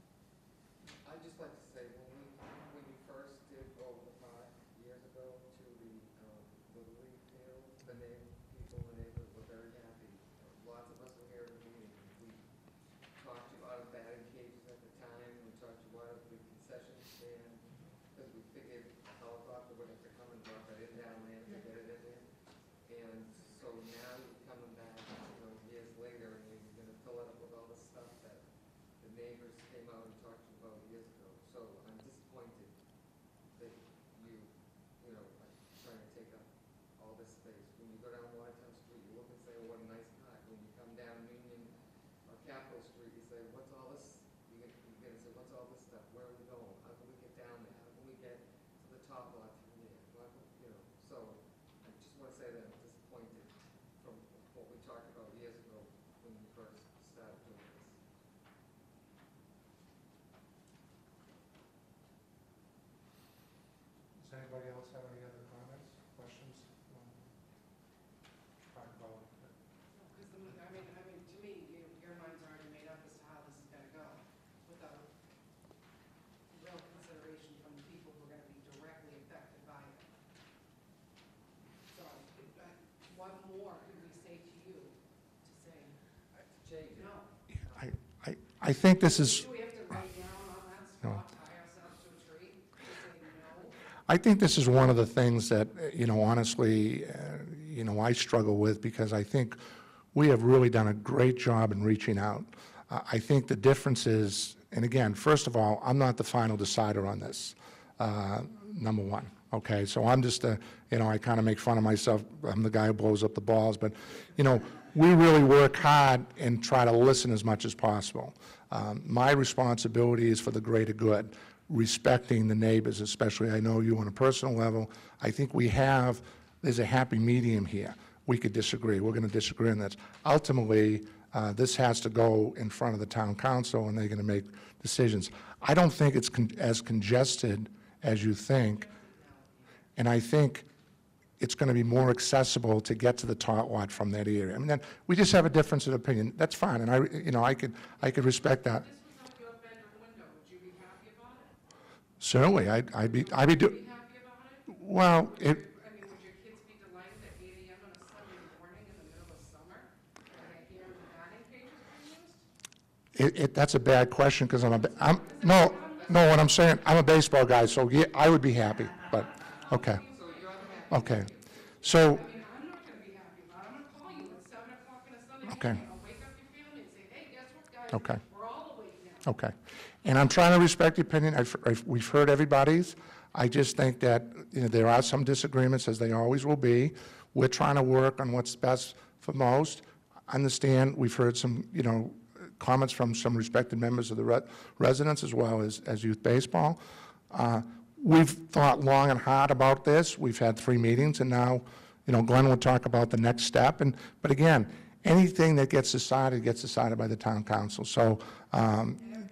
Speaker 5: I'd just like to say, when you first did go the park years ago to the Little League field, the people in the neighborhood were very happy. Lots of us were here at the meeting. We talked about batting cages at the time, we talked about the concession stand, because we figured a helicopter would have to come and drop it in down there to get it in there. And so now you're coming back, years later, and you're gonna fill it up with all the stuff that the neighbors came out and talked about years ago. So I'm disappointed that you know, are trying to take up all this space. When you go down Watertown Street, you look and say, oh, what a nice park. When you come down Union or Capitol Street, you say, what's all this? You're gonna say, what's all this stuff? Where are we going? How can we get down there? How can we get to the top lot through here? So I just want to say that I'm disappointed from what we talked about years ago when we first started doing this.
Speaker 4: Does anybody else have any other comments, questions? Talk about it.
Speaker 6: Because, I mean, to me, your mind's already made up as to how this is gonna go, without real consideration from the people who are gonna be directly affected by it. So, what more could we say to you to say,
Speaker 5: Jake,
Speaker 6: no?
Speaker 1: I think this is,
Speaker 6: Do we have to write down on that spot, tie ourselves to a tree, to say no?
Speaker 1: I think this is one of the things that, honestly, I struggle with, because I think we have really done a great job in reaching out. I think the difference is, and again, first of all, I'm not the final decider on this, number one, okay? So I'm just, I kind of make fun of myself, I'm the guy who blows up the balls, but, we really work hard and try to listen as much as possible. My responsibility is for the greater good, respecting the neighbors, especially, I know you on a personal level. I think there's a happy medium here. We could disagree, we're going to disagree on this. Ultimately, this has to go in front of the town council, and they're going to make decisions. I don't think it's as congested as you think, and I think it's going to be more accessible to get to the tot lot from that area. I mean, we just have a difference of opinion. That's fine, and I could respect that.
Speaker 6: If this was out your bedroom window, would you be happy about it?
Speaker 1: Certainly, I'd be
Speaker 6: Would you be happy about it?
Speaker 1: well.
Speaker 6: I mean, would your kids be delighted at 8 AM on a Sunday morning in the middle of summer, when they hear the batting cages being used?
Speaker 1: That's a bad question, because no, what I'm saying, I'm a baseball guy, so yeah, I would be happy, but, okay. Okay, so,
Speaker 6: I mean, I'm not gonna be happy about it. I'm gonna call you at 7 o'clock on a Sunday
Speaker 1: Okay.
Speaker 6: morning. I'll wake up your family and say, hey, guess what, guys?
Speaker 1: Okay.
Speaker 6: We're all awake now.
Speaker 1: okay. And I'm trying to respect your opinion. We've heard everybody's. I just think that, there are some disagreements, as there always will be. We're trying to work on what's best for most. Understand, we've heard some, comments from some respected members of the residents, as well as youth baseball. We've thought long and hard about this. We've had 3 meetings, and now, Glenn will talk about the next step. But again, anything that gets decided by the town council. So,
Speaker 6: And everything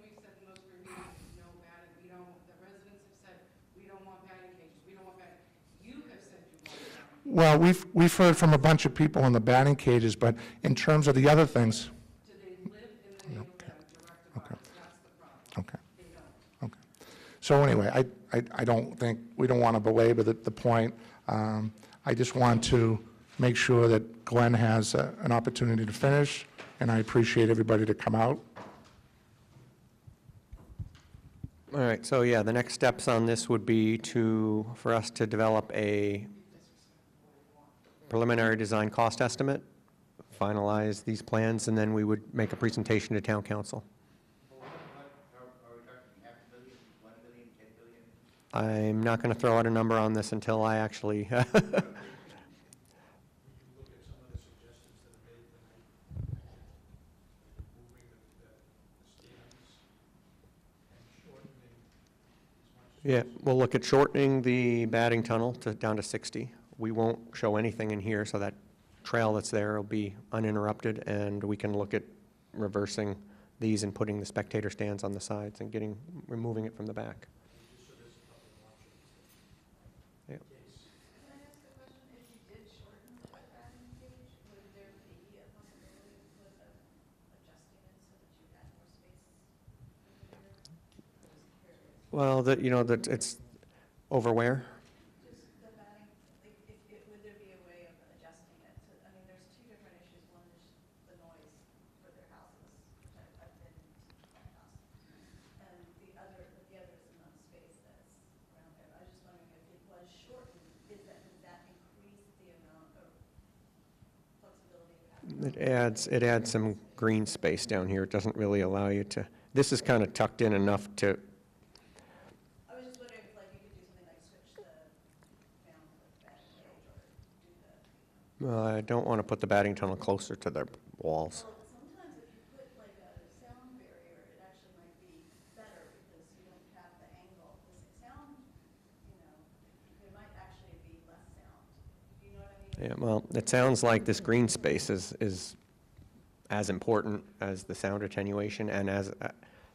Speaker 6: we've said in those 3 meetings is no batting, the residents have said, we don't want batting cages, we don't want batting. You have said you want batting.
Speaker 1: well, we've heard from a bunch of people on the batting cages, but in terms of the other things,
Speaker 6: Do they live in the neighborhood I'm direct about? That's the problem.
Speaker 1: okay.
Speaker 6: They don't.
Speaker 1: Okay. So anyway, I don't think, we don't want to belabor the point. I just want to make sure that Glenn has an opportunity to finish, and I appreciate everybody to come out.
Speaker 2: All right, so yeah, the next steps on this would be for us to develop a preliminary design cost estimate, finalize these plans, and then we would make a presentation to town council.
Speaker 3: Are we talking half a million, 1 million, 10 billion?
Speaker 2: I'm not going to throw out a number on this until I actually,
Speaker 4: We can look at some of the suggestions that are made tonight, moving the stands and shortening as much as
Speaker 2: yeah,
Speaker 4: possible.
Speaker 2: we'll look at shortening the batting tunnel down to 60. We won't show anything in here, so that trail that's there will be uninterrupted, and we can look at reversing these and putting the spectator stands on the sides and removing it from the back.
Speaker 4: Just so there's a couple of options
Speaker 2: Yeah.
Speaker 4: in case.
Speaker 6: Can I ask a question? If you did shorten the batting cage, would there be a possibility of adjusting it so that you had more space over there? I'm just curious.
Speaker 2: Well, that it's over where?
Speaker 6: Just the batting, like, would there be a way of adjusting it? I mean, there's two different issues. One is the noise for their houses, which I've been to that house. And the other is the amount of space that's around there. I was just wondering if it was shortened, does that increase the amount of flexibility you have?
Speaker 2: It adds some green space down here. It doesn't really allow you to, this is kind of tucked in enough to,
Speaker 6: I was just wondering if, like, you could do something like switch the sound of the batting cage or do the.
Speaker 2: I don't want to put the batting tunnel closer to their walls.
Speaker 6: Well, sometimes if you put like a sound barrier, it actually might be better because you don't have the angle. The sound, there might actually be less sound. You know what I mean?
Speaker 2: Yeah, well, it sounds like this green space is as important as the sound attenuation, and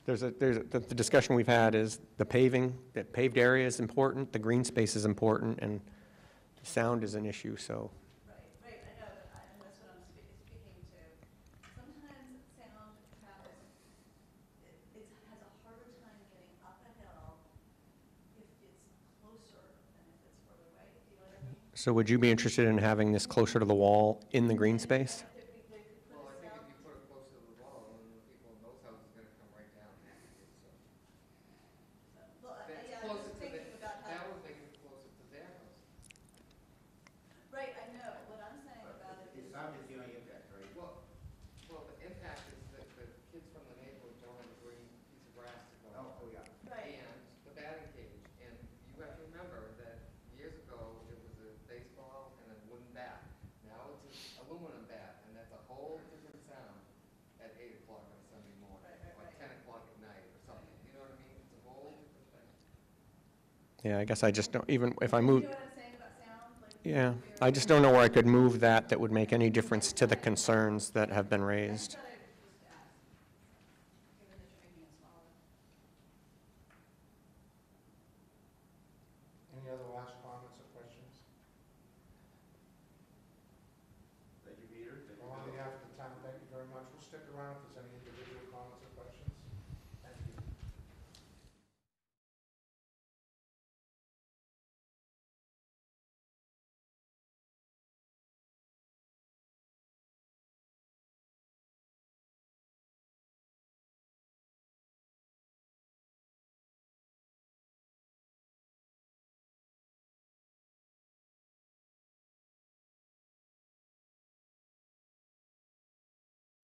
Speaker 2: the discussion we've had is the paved area is important, the green space is important, and the sound is an issue, so.
Speaker 6: Right, I know, and that's what I'm speaking to. Sometimes sound travels, it has a harder time getting up a hill if it's closer than if it's further away. Do you know what I mean?
Speaker 2: So would you be interested in having this closer to the wall in the green space?
Speaker 5: Well, I think if you put it close to the wall, then the people in those houses are gonna come right down after you, so.
Speaker 6: Well,
Speaker 5: That's
Speaker 6: yeah, I'm
Speaker 5: closer
Speaker 6: just
Speaker 5: to
Speaker 6: thinking about
Speaker 5: that
Speaker 6: how.
Speaker 5: would make it closer to their house.
Speaker 6: Right, I know, what I'm saying about it
Speaker 3: The
Speaker 6: is.
Speaker 3: sound is the only impact, right?
Speaker 5: Well, the impact is that the kids from the neighborhood don't have a green piece of grass to go on.
Speaker 3: Oh, yeah.
Speaker 6: Right.
Speaker 5: And the batting cage, and you have to remember that years ago, it was a baseball and a wooden bat. Now it's an aluminum bat, and that's a whole different sound at 8 o'clock on Sunday morning, or
Speaker 6: Right.
Speaker 5: 10 o'clock at night, or something, you know what I mean? It's a whole different thing.
Speaker 2: Yeah, I guess I just don't, even if I
Speaker 6: You
Speaker 2: move,
Speaker 6: know what I'm saying about sound? Like,
Speaker 2: yeah,
Speaker 6: very-
Speaker 2: I just don't know where I could move that would make any difference to the concerns that have been
Speaker 6: I
Speaker 2: raised.
Speaker 6: just thought I would just ask, given that you're making it smaller.
Speaker 1: Any other last comments or questions?
Speaker 3: Thank you, Peter. Thank you,
Speaker 1: Well, on
Speaker 3: Bill.
Speaker 1: behalf of the town, thank you very much. We'll stick around if there's any individual comments or